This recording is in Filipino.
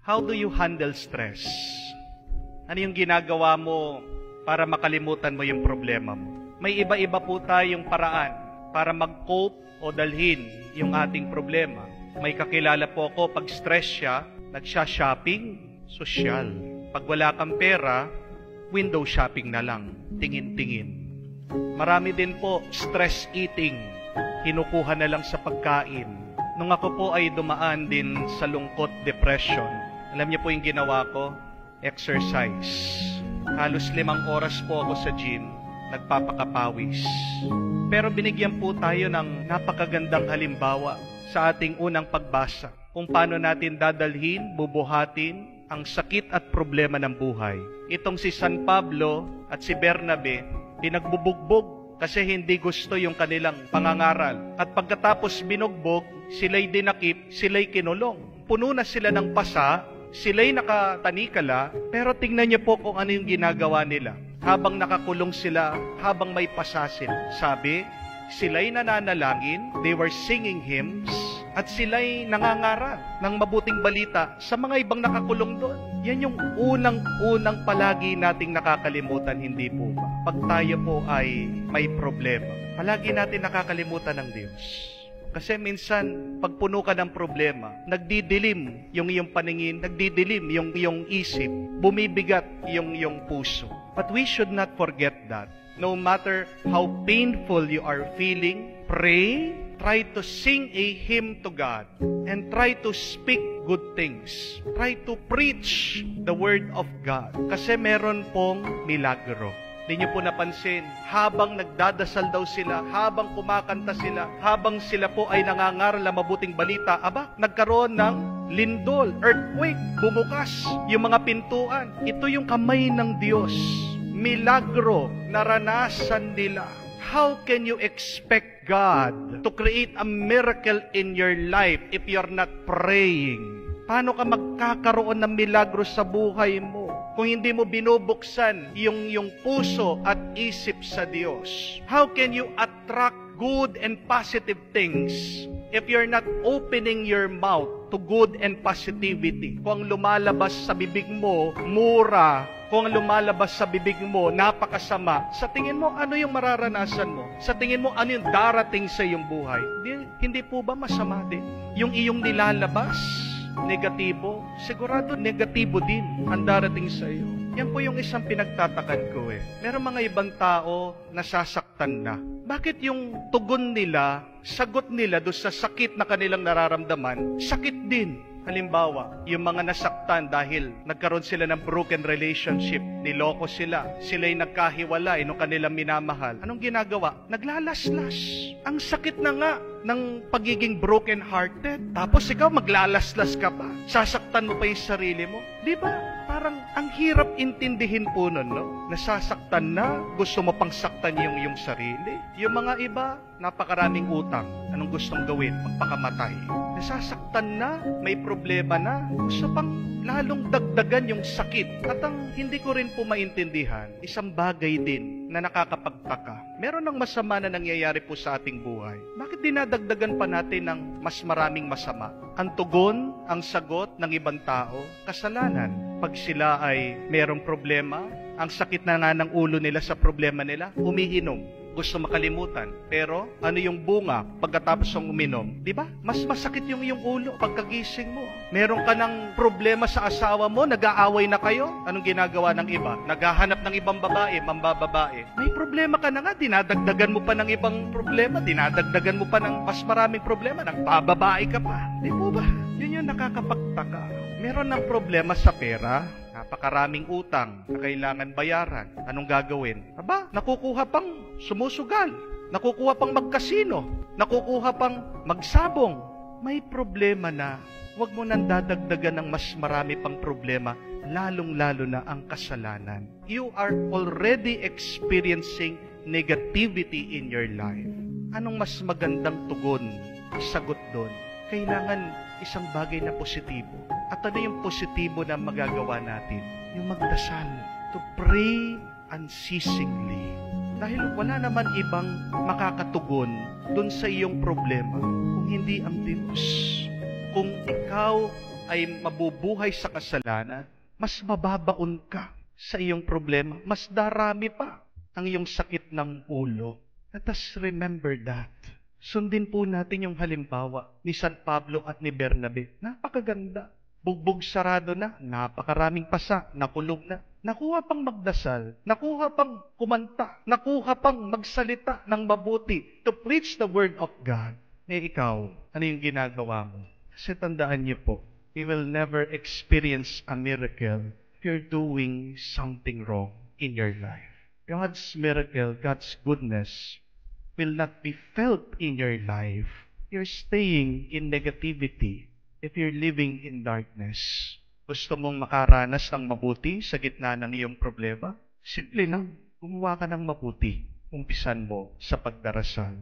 How do you handle stress? Ano yung ginagawa mo para makalimutan mo yung problema mo? May iba-iba po tayong paraan para mag-cope o dalhin yung ating problema. May kakilala po ako, pag stress siya, nagsha-shopping, sosyal. Pag wala kang pera, window shopping na lang, tingin-tingin. Marami din po, stress eating, kinukuha na lang sa pagkain. Nung ako po ay dumaan din sa lungkot, depression, alam niyo po yung ginawa ko? Exercise. Halos 5 oras po ako sa gym, nagpapakapawis. Pero binigyan po tayo ng napakagandang halimbawa sa ating unang pagbasa kung paano natin dadalhin, bubuhatin ang sakit at problema ng buhay. Itong si San Pablo at si Bernabe, pinagbubugbog kasi hindi gusto yung kanilang pangangaral. At pagkatapos binugbog, sila'y dinakip, sila'y kinulong. Puno na sila ng pasa, sila'y nakatanikala, pero tingnan niyo po kung ano yung ginagawa nila. Habang nakakulong sila, habang may pasa sila. Sabi, sila'y nananalangin, they were singing hymns, at sila'y nangangaral ng mabuting balita sa mga ibang nakakulong doon. Yan yung unang-unang palagi nating nakakalimutan, hindi po ba? Pag tayo po ay may problema, palagi natin nakakalimutan ng Diyos. Kasi minsan, pag puno ka ng problema, nagdidilim yung iyong paningin, nagdidilim yung iyong isip, bumibigat yung iyong puso. But we should not forget that. No matter how painful you are feeling, pray, try to sing a hymn to God, and try to speak good things. Try to preach the Word of God. Kasi meron pong milagro. Hindi niyo po napansin, habang nagdadasal daw sila, habang kumakanta sila, habang sila po ay nangangaral ng mabuting balita, nagkaroon ng lindol, earthquake, bumukas yung mga pintuan. Ito yung kamay ng Diyos. Milagro, naranasan nila. How can you expect God to create a miracle in your life if you're not praying? Paano ka magkakaroon ng milagro sa buhay mo kung hindi mo binubuksan yung puso at isip sa Diyos? How can you attract good and positive things if you're not opening your mouth to good and positivity? Kung lumalabas sa bibig mo, mura. Kung lumalabas sa bibig mo, napakasama. Sa tingin mo, ano yung mararanasan mo? Sa tingin mo, ano yung darating sa iyong buhay? Hindi po ba masama din? Yung iyong nilalabas, negatibo, sigurado negatibo din ang darating sa iyo. Yan po yung isang pinagtatakan ko Meron mga ibang tao nasasaktan na. Bakit yung tugon nila, sagot nila doon sa sakit na kanilang nararamdaman, sakit din? Halimbawa, yung mga nasaktan dahil nagkaroon sila ng broken relationship, niloko sila, sila'y nagkahiwalay nung kanilang minamahal. Anong ginagawa? Naglalaslas. Ang sakit na nga ng pagiging broken-hearted. Tapos ikaw maglalaslas ka pa. Sasaktan mo pa yung sarili mo. Di ba? Parang ang hirap intindihin po nun, no? Nasasaktan na, gusto mo pang saktan yung sarili. Yung mga iba, napakaraming utang. Anong gustong gawin? Magpakamatay. Nasasaktan na, may problema na, gusto pang lalong dagdagan yung sakit. At ang hindi ko rin po maintindihan, isang bagay din na nakakapagtaka. Meron ng masama na nangyayari po sa ating buhay. Bakit dinadagdagan pa natin ng mas maraming masama? Ang tugon, ang sagot ng ibang tao, kasalanan. Pag sila ay merong problema, ang sakit na nga ng ulo nila sa problema nila, umiinom. Gusto makalimutan. Pero ano yung bunga pagkatapos ng uminom? Di ba? Mas masakit yung iyong ulo pagkagising mo. Meron ka ng problema sa asawa mo, nag-aaway na kayo. Anong ginagawa ng iba? Naghahanap ng ibang babae, mambababae. May problema ka na nga, dinadagdagan mo pa ng ibang problema, dinadagdagan mo pa ng mas maraming problema, nagbababae ka pa. Di po ba? Yun yung nakakapagtaka. Meron ng problema sa pera, napakaraming utang na kailangan bayaran. Anong gagawin? Nakukuha pang sumusugal, nakukuha pang magkasino, nakukuha pang magsabong. May problema na. Huwag mo nang dadagdagan ng mas marami pang problema, lalong-lalo na ang kasalanan. You are already experiencing negativity in your life. Anong mas magandang tugon, sagot doon? Kailangan isang bagay na positibo. At ano yung positibo na magagawa natin? Yung magdasal. To pray unceasingly. Dahil wala naman ibang makakatugon dun sa iyong problema kung hindi ang Diyos. Kung ikaw ay mabubuhay sa kasalanan, mas mababaon ka sa iyong problema. Mas darami pa ang iyong sakit ng ulo. Let us remember that. Sundin po natin yung halimbawa ni San Pablo at ni Bernabe. Napakaganda. Bugbog sarado na, napakaraming pasa, nakulog na. Nakuha pang magdasal, nakuha pang kumanta, nakuha pang magsalita ng mabuti to preach the word of God. Ikaw, ano yung ginagawa mo? Kasi tandaan niyo po, you will never experience a miracle if you're doing something wrong in your life. God's miracle, God's goodness will not be felt in your life. You're staying in negativity if you're living in darkness. Gusto mong makaranas ng mabuti sa gitna ng iyong problema? Simple lang, gumawa ka ng mabuti. Umpisan mo sa pagdarasal.